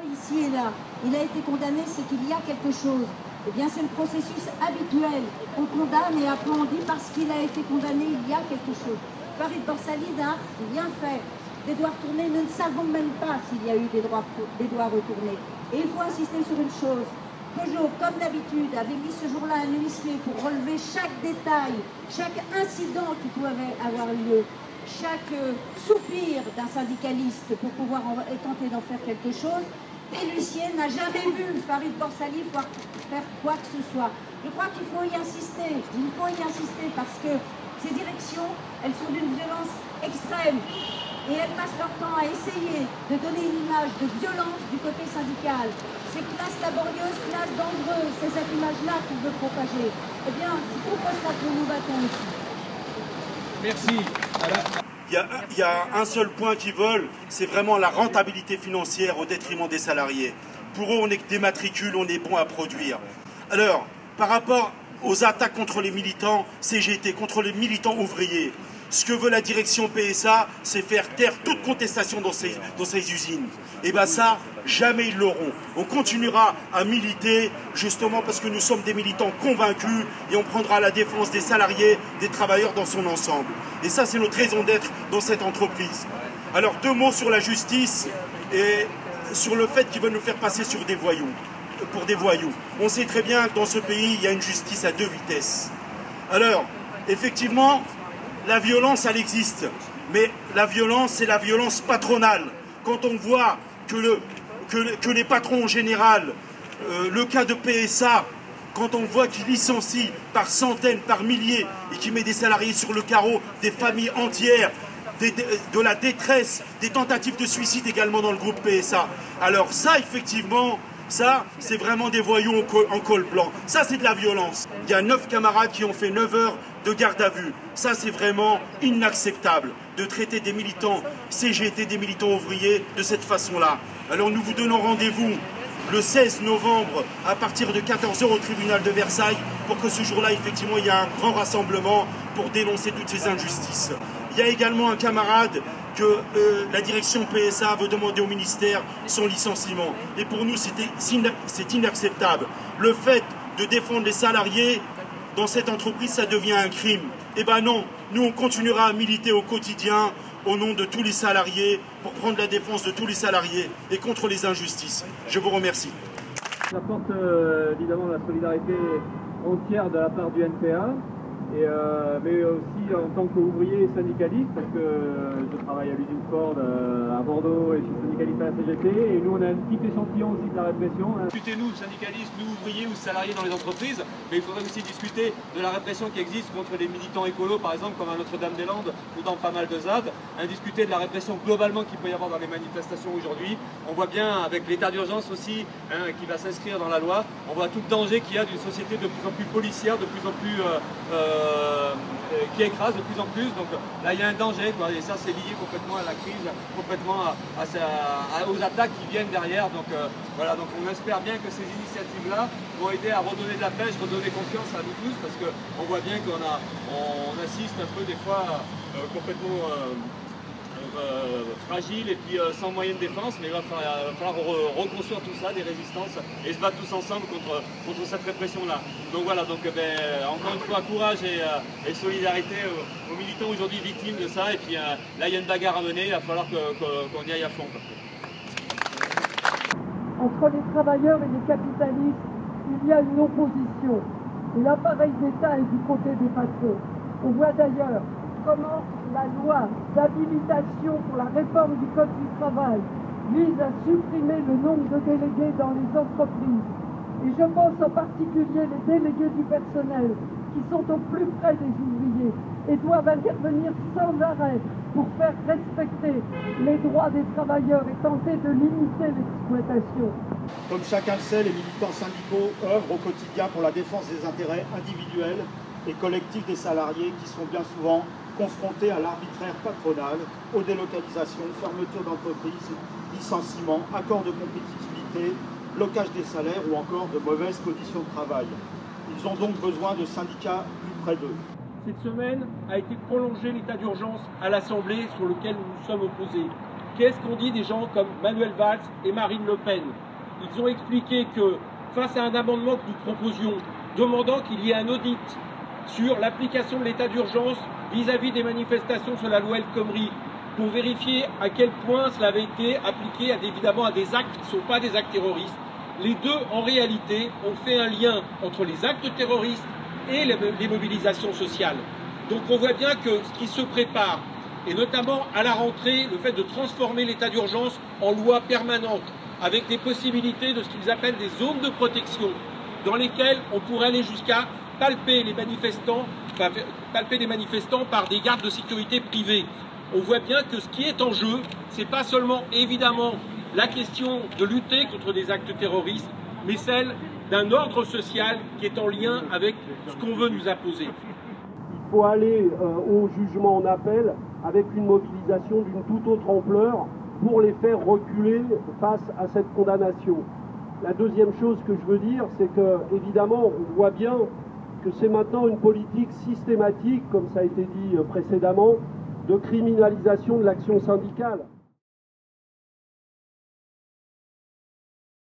Ici et là, il a été condamné, c'est qu'il y a quelque chose. Eh bien, c'est le processus habituel. On condamne et après on dit parce qu'il a été condamné, il y a quelque chose. Farid Borsali n'a rien fait. Des doigts retournés, nous ne savons même pas s'il y a eu des doigts retournés. Et il faut insister sur une chose. Peugeot, comme d'habitude, avait mis ce jour-là un huissier pour relever chaque détail, chaque incident qui pouvait avoir lieu, chaque soupir d'un syndicaliste pour pouvoir tenter d'en faire quelque chose. Et l'huissier n'a jamais vu Farid Borsali faire quoi que ce soit. Je crois qu'il faut y insister. Il faut y insister parce que ces directions, elles sont d'une violence extrême. Et elles passent leur temps à essayer de donner une image de violence du côté syndical. Ces classes laborieuses, classes dangereuses, c'est cette image-là qu'on veut propager. Eh bien, c'est pour ça que nous nous battons ici. Merci. Il y a un seul point qu'ils veulent, c'est vraiment la rentabilité financière au détriment des salariés. Pour eux, on n'est que des matricules, on est bon à produire. Alors, par rapport aux attaques contre les militants CGT, contre les militants ouvriers, ce que veut la direction PSA, c'est faire taire toute contestation dans ces usines. Et bien ça, jamais ils l'auront. On continuera à militer, justement parce que nous sommes des militants convaincus et on prendra la défense des salariés, des travailleurs dans son ensemble. Et ça, c'est notre raison d'être dans cette entreprise. Alors, 2 mots sur la justice et sur le fait qu'ils veulent nous faire passer pour des voyous. On sait très bien que dans ce pays, il y a une justice à 2 vitesses. Alors, effectivement, la violence, elle existe. Mais la violence, c'est la violence patronale. Quand on voit que les patrons en général, le cas de PSA, quand on voit qu'il licencie par centaines, par milliers, et qu'il met des salariés sur le carreau, des familles entières, de la détresse, des tentatives de suicide également dans le groupe PSA. Alors ça, effectivement, ça, c'est vraiment des voyous en col blanc. Ça, c'est de la violence. Il y a 9 camarades qui ont fait 9 heures de garde à vue. Ça, c'est vraiment inacceptable de traiter des militants CGT, des militants ouvriers de cette façon-là. Alors, nous vous donnons rendez-vous le 16 novembre à partir de 14 h au tribunal de Versailles pour que ce jour-là, effectivement, il y ait un grand rassemblement pour dénoncer toutes ces injustices. Il y a également un camarade que la direction PSA veut demander au ministère son licenciement. Et pour nous, c'est inacceptable. Le fait de défendre les salariés dans cette entreprise, ça devient un crime. Eh bien non, nous on continuera à militer au quotidien au nom de tous les salariés pour prendre la défense de tous les salariés et contre les injustices. Je vous remercie. J'apporte évidemment la solidarité entière de la part du NPA. Mais aussi en tant qu'ouvrier et syndicaliste, parce que je travaille à l'usine Ford à Bordeaux et je suis syndicaliste à la CGT, et nous on a un petit échantillon aussi de la répression. Discuter nous, syndicalistes, nous ouvriers ou salariés dans les entreprises, mais il faudrait aussi discuter de la répression qui existe contre les militants écolos, par exemple comme à Notre-Dame-des-Landes ou dans pas mal de ZAD, discuter de la répression globalement qu'il peut y avoir dans les manifestations aujourd'hui. On voit bien avec l'état d'urgence aussi qui va s'inscrire dans la loi, on voit tout le danger qu'il y a d'une société de plus en plus policière, de plus en plus qui écrase de plus en plus, donc là il y a un danger, quoi, et ça c'est lié complètement à la crise, complètement aux attaques qui viennent derrière, donc voilà, donc on espère bien que ces initiatives-là vont aider à redonner de la pêche, redonner confiance à nous tous, parce qu'on voit bien qu'on assiste un peu des fois complètement fragile et puis sans moyen de défense, mais il va falloir reconstruire tout ça, des résistances, et se battre tous ensemble contre cette répression-là. Donc voilà, donc, encore une fois, courage et solidarité aux militants aujourd'hui victimes de ça, et puis là il y a une bagarre à mener, il va falloir qu'on y aille à fond. Entre les travailleurs et les capitalistes, il y a une opposition, et l'appareil d'État est du côté des patrons. On voit d'ailleurs comment la loi d'habilitation pour la réforme du Code du travail vise à supprimer le nombre de délégués dans les entreprises. Et je pense en particulier les délégués du personnel qui sont au plus près des ouvriers et doivent intervenir sans arrêt pour faire respecter les droits des travailleurs et tenter de limiter l'exploitation. Comme chacun le sait, les militants syndicaux œuvrent au quotidien pour la défense des intérêts individuels et collectifs des salariés qui sont bien souvent confrontés à l'arbitraire patronal, aux délocalisations, fermetures d'entreprises, licenciements, accords de compétitivité, blocage des salaires ou encore de mauvaises conditions de travail. Ils ont donc besoin de syndicats plus près d'eux. Cette semaine a été prolongé l'état d'urgence à l'Assemblée sur lequel nous nous sommes opposés. Qu'est-ce qu'on dit des gens comme Manuel Valls et Marine Le Pen? Ils ont expliqué que face à un amendement que nous proposions, demandant qu'il y ait un audit sur l'application de l'état d'urgence vis-à-vis des manifestations sur la loi El Khomri, pour vérifier à quel point cela avait été appliqué évidemment à des actes qui ne sont pas des actes terroristes. Les deux, en réalité, ont fait un lien entre les actes terroristes et les mobilisations sociales. Donc on voit bien que ce qui se prépare, et notamment à la rentrée, le fait de transformer l'état d'urgence en loi permanente, avec des possibilités de ce qu'ils appellent des zones de protection, dans lesquelles on pourrait aller jusqu'à palper les manifestants par des gardes de sécurité privés. On voit bien que ce qui est en jeu, ce n'est pas seulement évidemment la question de lutter contre des actes terroristes, mais celle d'un ordre social qui est en lien avec ce qu'on veut nous imposer. Il faut aller au jugement en appel avec une mobilisation d'une toute autre ampleur pour les faire reculer face à cette condamnation. La deuxième chose que je veux dire, c'est que, évidemment, on voit bien que c'est maintenant une politique systématique, comme ça a été dit précédemment, de criminalisation de l'action syndicale.